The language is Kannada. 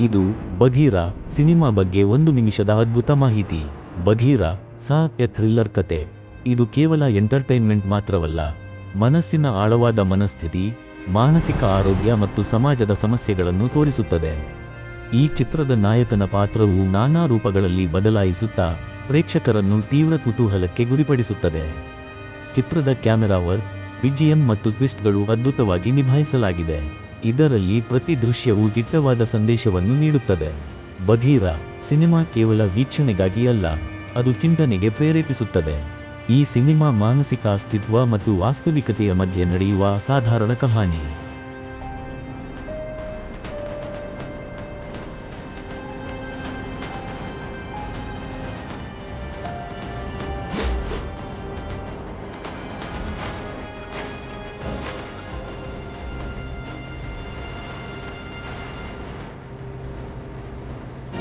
ಇದು ಬಘೀರ ಸಿನಿಮಾ ಬಗ್ಗೆ 1 ನಿಮಿಷದ ಅದ್ಭುತ ಮಾಹಿತಿ. ಬಘೀರ ಥ್ರಿಲ್ಲರ್ ಕತೆ. ಇದು ಕೇವಲ ಎಂಟರ್ಟೈನ್ಮೆಂಟ್ ಮಾತ್ರವಲ್ಲ, ಮನಸ್ಸಿನ ಆಳವಾದ ಮನಸ್ಥಿತಿ, ಮಾನಸಿಕ ಆರೋಗ್ಯ ಮತ್ತು ಸಮಾಜದ ಸಮಸ್ಯೆಗಳನ್ನು ತೋರಿಸುತ್ತದೆ. ಈ ಚಿತ್ರದ ನಾಯಕನ ಪಾತ್ರವು ನಾನಾ ರೂಪಗಳಲ್ಲಿ ಬದಲಾಯಿಸುತ್ತಾ ಪ್ರೇಕ್ಷಕರನ್ನು ತೀವ್ರ ಕುತೂಹಲಕ್ಕೆ ಗುರಿಪಡಿಸುತ್ತದೆ. ಚಿತ್ರದ ಕ್ಯಾಮೆರಾ ವರ್ಕ್, ಬಿಜಿಎಂ ಮತ್ತು ಟ್ವಿಸ್ಟ್ಗಳು ಅದ್ಭುತವಾಗಿ ನಿಭಾಯಿಸಲಾಗಿದೆ. ಇದರಲ್ಲಿ ಪ್ರತಿ ದೃಶ್ಯವೂ ದಿಟ್ಟವಾದ ಸಂದೇಶವನ್ನು ನೀಡುತ್ತದೆ. ಬಘೀರ ಸಿನಿಮಾ ಕೇವಲ ವೀಕ್ಷಣೆಗಾಗಿ ಅಲ್ಲ, ಅದು ಚಿಂತನೆಗೆ ಪ್ರೇರೇಪಿಸುತ್ತದೆ. ಈ ಸಿನಿಮಾ ಮಾನಸಿಕ ಅಸ್ತಿತ್ವ ಮತ್ತು ವಾಸ್ತವಿಕತೆಯ ಮಧ್ಯೆ ನಡೆಯುವ ಅಸಾಧಾರಣ ಕಹಾನಿ.